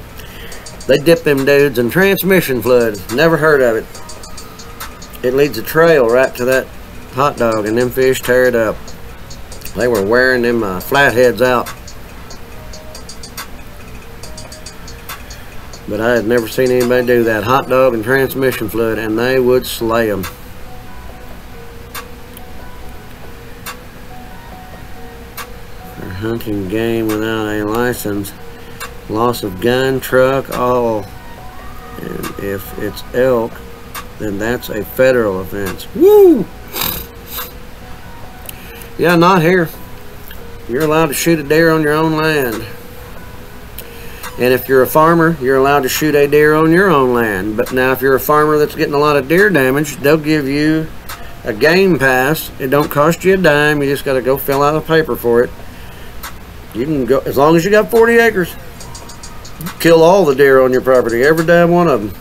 They dip them dudes in transmission fluid. Never heard of it. It leads a trail right to that hot dog, and them fish tear it up. They were wearing them flatheads out. But I had never seen anybody do that. Hot dog and transmission fluid, and they would slay them. For hunting game without a license, loss of gun, truck, all. And if it's elk, then that's a federal offense. Woo! Yeah, not here. You're allowed to shoot a deer on your own land. And if you're a farmer, you're allowed to shoot a deer on your own land. But now if you're a farmer that's getting a lot of deer damage, they'll give you a game pass. It don't cost you a dime. You just got to go fill out a paper for it. You can go, as long as you got 40 acres, kill all the deer on your property, every damn one of them.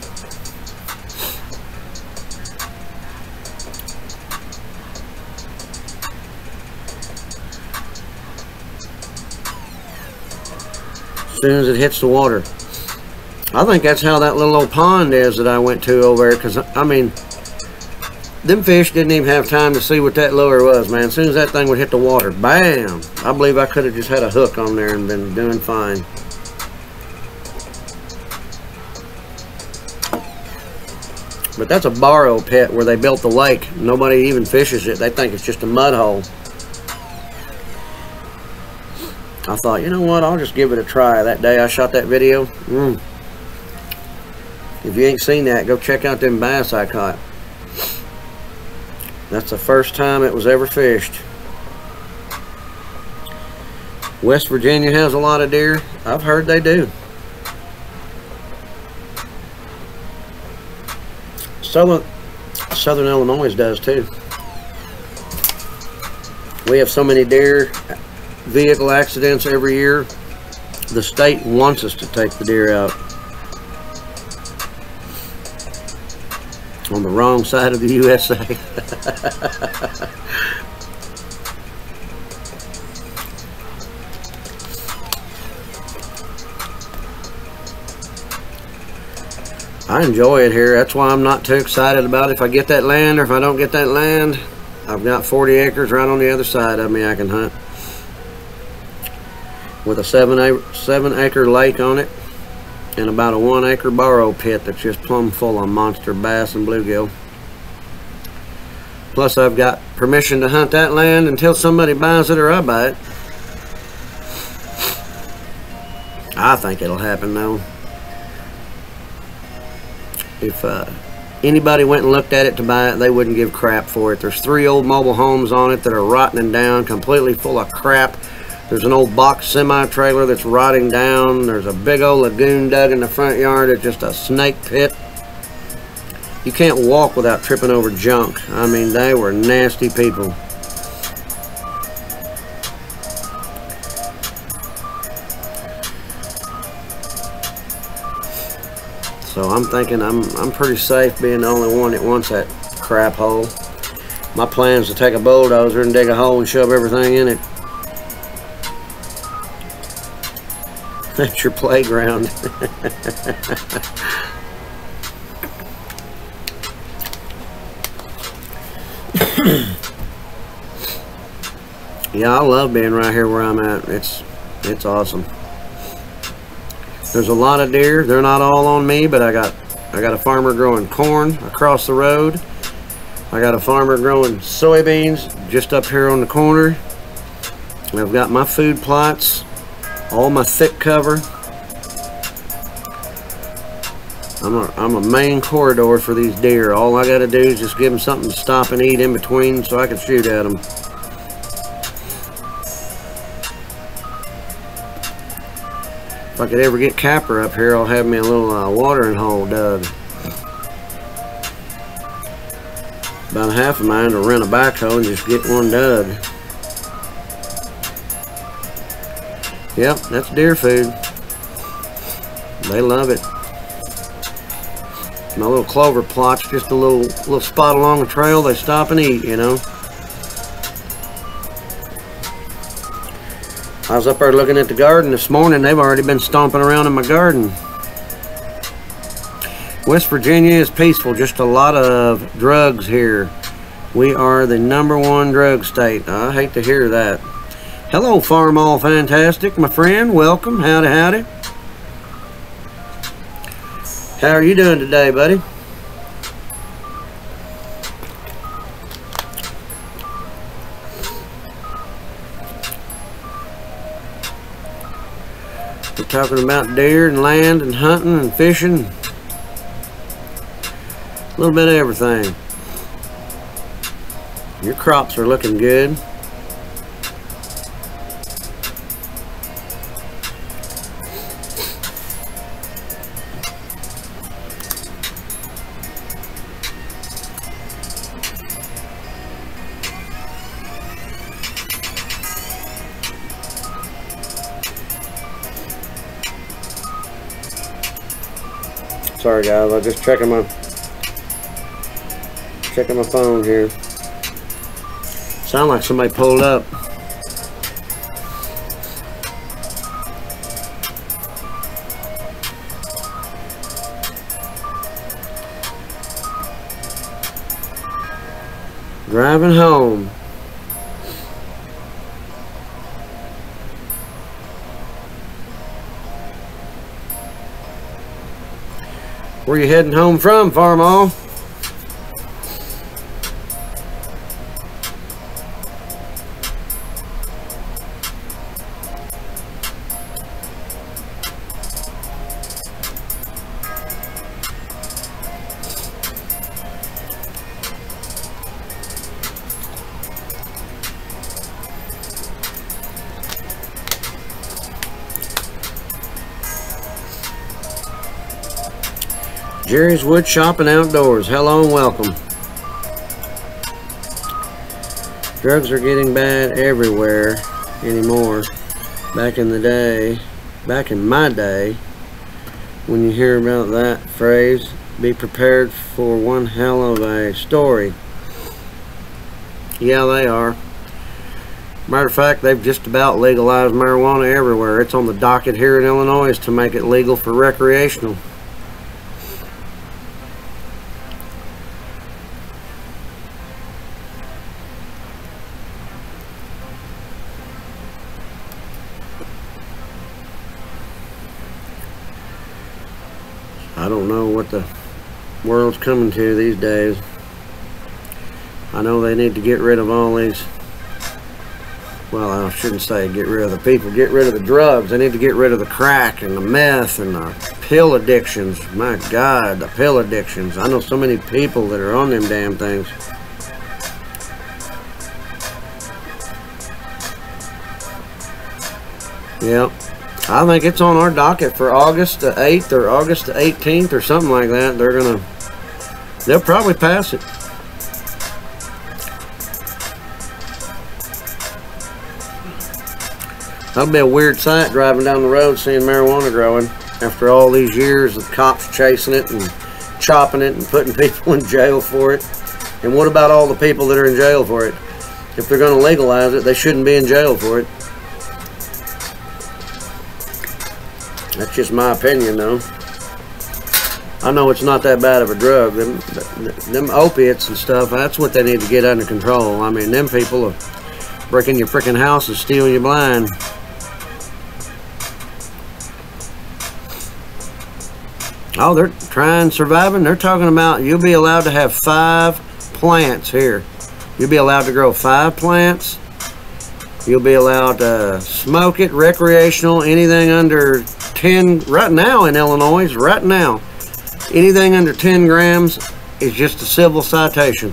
As soon as it hits the water. I think that's how that little old pond is that I went to over there, because I mean, them fish didn't even have time to see what that lure was, man. As soon as that thing would hit the water, bam! I believe I could have just had a hook on there and been doing fine. But that's a borrow pit where they built the lake. Nobody even fishes it. They think it's just a mud hole. I thought, you know what, I'll just give it a try. That day I shot that video, if you ain't seen that, go check out them bass I caught. That's the first time it was ever fished. West Virginia has a lot of deer. I've heard they do. Southern Illinois does too. We have so many deer vehicle accidents every year. The state wants us to take the deer out on the wrong side of the USA. I enjoy it here. That's why I'm not too excited about if I get that land or if I don't get that land. I've got 40 acres right on the other side of me I can hunt, with a 7 acre lake on it and about a 1 acre borrow pit that's just plumb full of monster bass and bluegill. Plus I've got permission to hunt that land until somebody buys it or I buy it. I think it'll happen though. If anybody went and looked at it to buy it, they wouldn't give crap for it. There's 3 old mobile homes on it that are rotting down, completely full of crap. There's an old box semi-trailer that's rotting down. There's a big old lagoon dug in the front yard. It's just a snake pit. You can't walk without tripping over junk. I mean, they were nasty people. So I'm thinking I'm pretty safe being the only one that wants that crap hole. My plan is to take a bulldozer and dig a hole and shove everything in it. That's your playground. Yeah, I love being right here where I'm at. It's awesome. There's a lot of deer. They're not all on me, but I got a farmer growing corn across the road. I got a farmer growing soybeans just up here on the corner. I've got my food plots, all my thick cover. I'm a main corridor for these deer. All I got to do is just give them something to stop and eat in between so I can shoot at them. If I could ever get Capper up here, I'll have me a little watering hole dug. About half of mine to rent a backhoe and just get one dug. Yep, that's deer food. They love it. My little clover plot's just a little spot along the trail. They stop and eat, you know. I was up there looking at the garden this morning. They've already been stomping around in my garden. West Virginia is peaceful. Just a lot of drugs here. We are the #1 drug state. I hate to hear that. Hello, Farm All Fantastic, my friend. Welcome. Howdy, howdy. How are you doing today, buddy? We're talking about deer and land and hunting and fishing. A little bit of everything. Your crops are looking good. Sorry guys, I'm just checking my phone here. Sound like somebody pulled up. Driving home. Where you heading home from, Farmall? Jerry's Wood Shop and Outdoors. Hello and welcome. Drugs are getting bad everywhere anymore. Back in my day, when you hear about that phrase, be prepared for one hell of a story. Yeah, they are. Matter of fact, they've just about legalized marijuana everywhere. It's on the docket here in Illinois to make it legal for recreational. I don't know what the world's coming to these days. I know they need to get rid of all these, well, I shouldn't say get rid of the people, get rid of the drugs. They need to get rid of the crack and the meth and the pill addictions. My God, the pill addictions. I know so many people that are on them damn things. Yep. I think it's on our docket for August the 8th or August the 18th or something like that. They'll probably pass it. That'll be a weird sight driving down the road seeing marijuana growing after all these years of cops chasing it and chopping it and putting people in jail for it. And what about all the people that are in jail for it? If they're going to legalize it, they shouldn't be in jail for it. That's just my opinion, though. I know it's not that bad of a drug. Them opiates and stuff, that's what they need to get under control. I mean, them people are breaking your freaking house and stealing you blind. Oh, they're trying surviving. They're talking about you'll be allowed to have 5 plants here. You'll be allowed to grow 5 plants. You'll be allowed to smoke it, recreational, anything under 10, right now in Illinois, right now, anything under 10 grams is just a civil citation.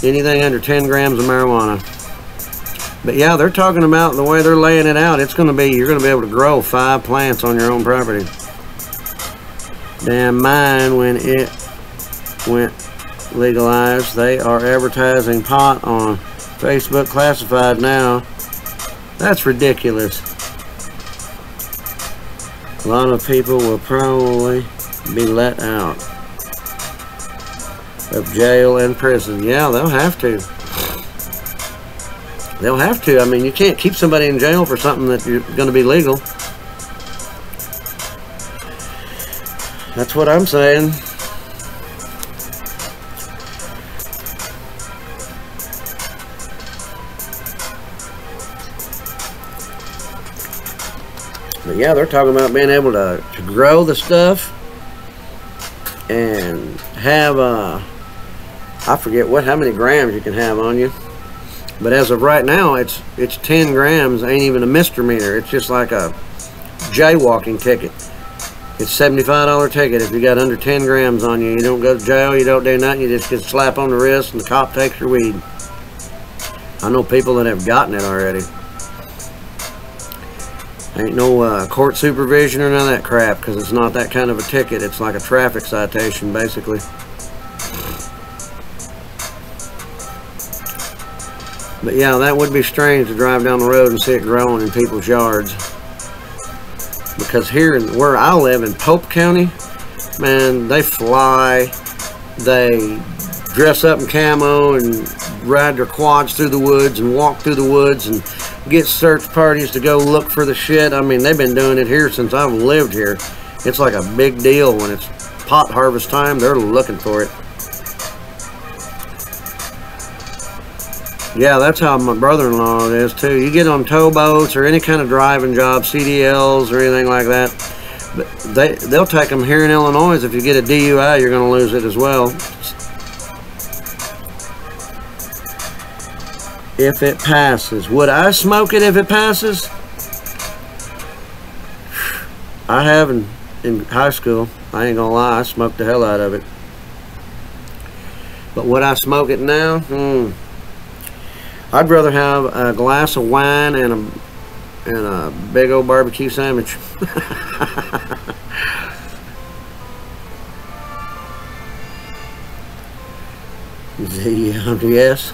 Anything under 10 grams of marijuana. But yeah, they're talking about the way they're laying it out, it's going to be, you're going to be able to grow 5 plants on your own property. Damn mine, when it went legalized, they are advertising pot on Facebook classified now. That's ridiculous. A lot of people will probably be let out of jail and prison. Yeah, they'll have to. They'll have to. I mean, you can't keep somebody in jail for something that you're going to be legal. That's what I'm saying. But yeah, they're talking about being able to grow the stuff and have I forget how many grams you can have on you. But as of right now, it's 10 grams. Ain't even a misdemeanor. It's just like a jaywalking ticket. It's $75 ticket if you got under 10 grams on you. You don't go to jail, you don't do nothing, you just get a slap on the wrist and the cop takes your weed. I know people that have gotten it already. Ain't no court supervision or none of that crap, because it's not that kind of a ticket. It's like a traffic citation, basically. But yeah, that would be strange to drive down the road and see it growing in people's yards. Because here where I live in Pope County, man, they fly, they dress up in camo and ride their quads through the woods and walk through the woods and get search parties to go look for the shit. I mean, they've been doing it here since I've lived here. It's like a big deal when it's pot harvest time. They're looking for it. Yeah, that's how my brother-in-law is too. You get on towboats or any kind of driving job, CDLs or anything like that, but they'll take them here in Illinois. If you get a DUI, you're going to lose it as well. If it passes. Would I smoke it if it passes? I have in high school. I ain't going to lie, I smoked the hell out of it. But would I smoke it now? I'd rather have a glass of wine and a big old barbecue sandwich. Yes.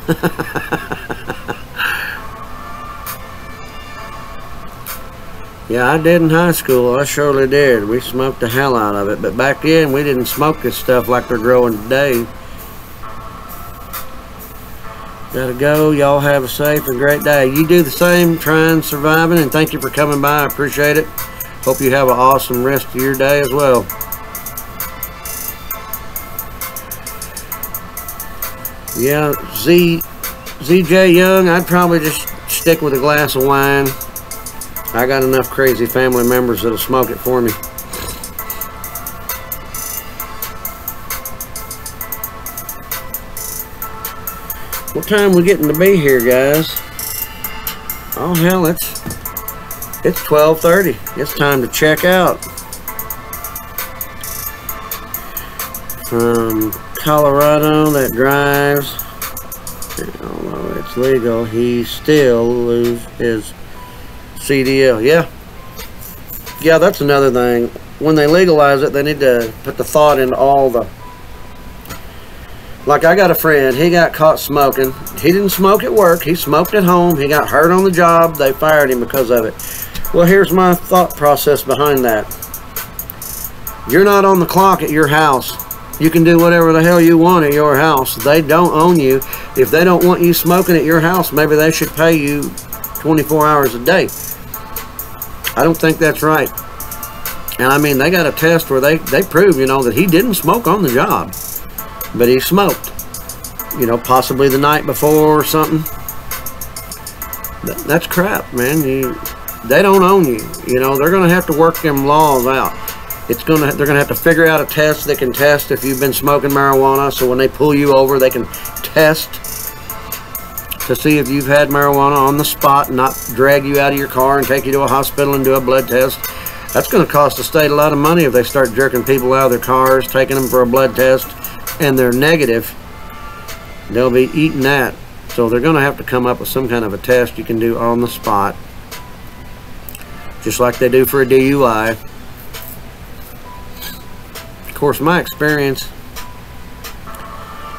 Yeah, I did in high school. I surely did. We smoked the hell out of it. But back then, we didn't smoke this stuff like they're growing today. Gotta go. Y'all have a safe and great day. You do the same, trying, surviving, and thank you for coming by. I appreciate it. Hope you have an awesome rest of your day as well. Yeah, ZJ Young, I'd probably just stick with a glass of wine. I got enough crazy family members that'll smoke it for me. What time we getting to be here, guys? Oh hell, it's 12:30. It's time to check out. From Colorado that drives, although it's legal, he still loses his CDL. Yeah, that's another thing. When they legalize it, they need to put the thought into all the... Like, I got a friend, he got caught smoking. He didn't smoke at work, he smoked at home. He got hurt on the job, they fired him because of it. Well, here's my thought process behind that. You're not on the clock at your house. You can do whatever the hell you want at your house. They don't own you. If they don't want you smoking at your house, maybe they should pay you 24 hours a day. I don't think that's right. And I mean, they got a test where they prove, you know, that he didn't smoke on the job, but he smoked, you know, possibly the night before or something. That's crap, man. They don't own you. You know, they're going to have to work them laws out. They're going to have to figure out a test that can test if you've been smoking marijuana, so when they pull you over, they can test to see if you've had marijuana on the spot, and not drag you out of your car and take you to a hospital and do a blood test. That's going to cost the state a lot of money if they start jerking people out of their cars, taking them for a blood test, and they're negative. They'll be eating that. So they're going to have to come up with some kind of a test you can do on the spot, just like they do for a DUI. Of course, my experience.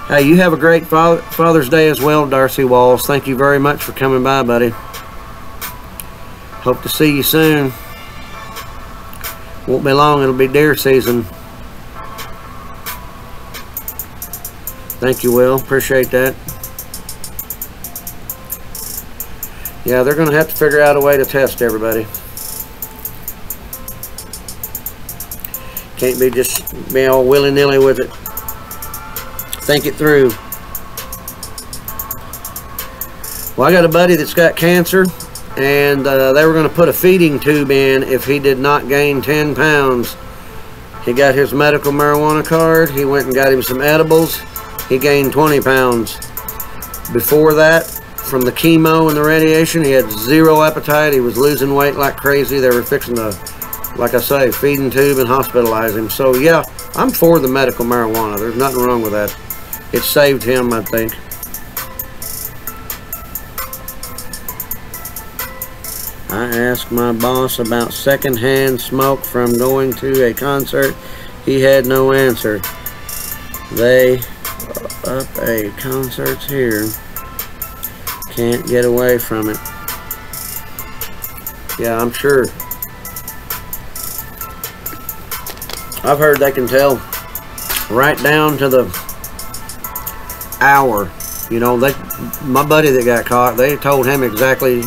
Hey, you have a great Father's Day as well, Darcy Walls. Thank you very much for coming by, buddy. Hope to see you soon. Won't be long, it'll be deer season. Thank you, Will. Appreciate that. Yeah, they're going to have to figure out a way to test everybody. Can't be just be all willy-nilly with it. Think it through. Well, I got a buddy that's got cancer, and they were going to put a feeding tube in if he did not gain 10 pounds. He got his medical marijuana card. He went and got him some edibles. He gained 20 pounds. Before that, from the chemo and the radiation, he had zero appetite. He was losing weight like crazy. They were fixing to, like I say, feeding tube and hospitalize him. So yeah, I'm for the medical marijuana. There's nothing wrong with that. It saved him, I think. I asked my boss about secondhand smoke from going to a concert. He had no answer. They up a concerts here. Can't get away from it. Yeah, I'm sure. I've heard they can tell right down to the hour. You know, my buddy that got caught, they told him exactly.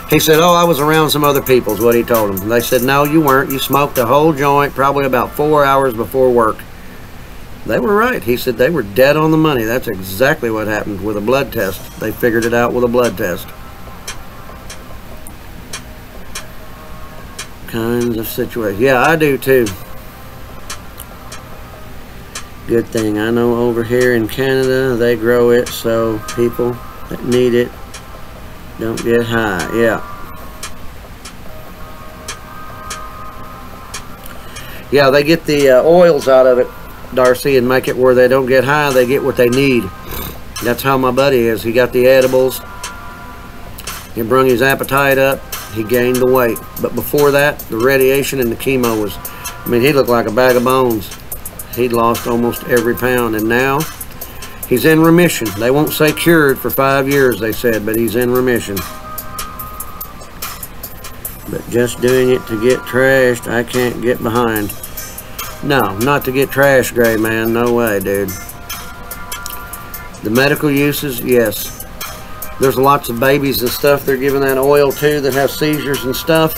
He said, oh, I was around some other people, is what he told them. They said, no, you weren't. You smoked a whole joint probably about 4 hours before work. They were right. He said they were dead on the money. That's exactly what happened with a blood test. They figured it out with a blood test. Kinds of situations. Yeah, I do too. Good thing. I know over here in Canada, they grow it so people that need it don't get high. Yeah. Yeah, they get the oils out of it, Darcy, and make it where they don't get high. They get what they need. That's how my buddy is. He got the edibles. He brung his appetite up. He gained the weight. But before that, the radiation and the chemo was, I mean, he looked like a bag of bones. He'd lost almost every pound, and now he's in remission. They won't say cured for 5 years, they said, but he's in remission. But just doing it to get trashed, I can't get behind. No, not to get trashed, Gray Man. No way, dude. The medical uses, yes. There's lots of babies and stuff they're giving that oil to that have seizures and stuff.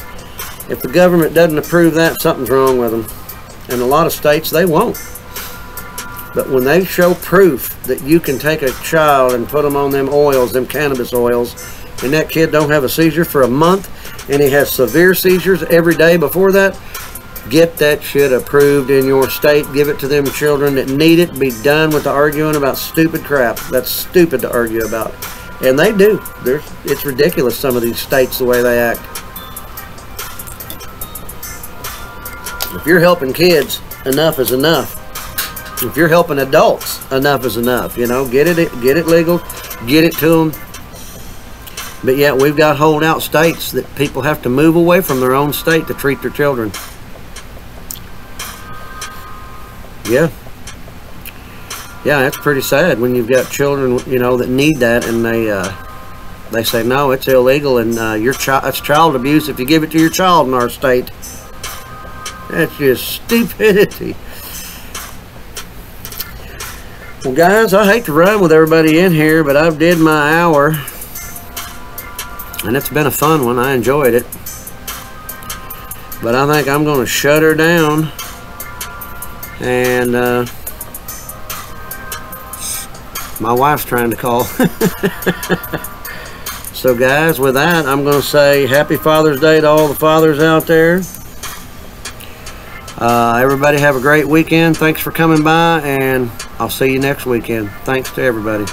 If the government doesn't approve that, something's wrong with them. In a lot of states, they won't. But when they show proof that you can take a child and put them on them oils, them cannabis oils, and that kid don't have a seizure for a month, and he has severe seizures every day before that, get that shit approved in your state. Give it to them children that need it. Be done with the arguing about stupid crap. That's stupid to argue about. And they do. It's ridiculous, some of these states, the way they act. If you're helping kids, enough is enough. If you're helping adults, enough is enough. You know, get it legal, get it to them. But yet we've got holdout states that people have to move away from their own state to treat their children. Yeah. Yeah, that's pretty sad when you've got children, you know, that need that, and they say, no, it's illegal, and it's child abuse if you give it to your child in our state. That's just stupidity. Well, guys, I hate to run with everybody in here, but I've did my hour. And it's been a fun one. I enjoyed it. But I think I'm going to shut her down. And my wife's trying to call. So guys, with that, I'm going to say Happy Father's Day to all the fathers out there. Everybody have a great weekend. Thanks for coming by, and I'll see you next weekend. Thanks to everybody.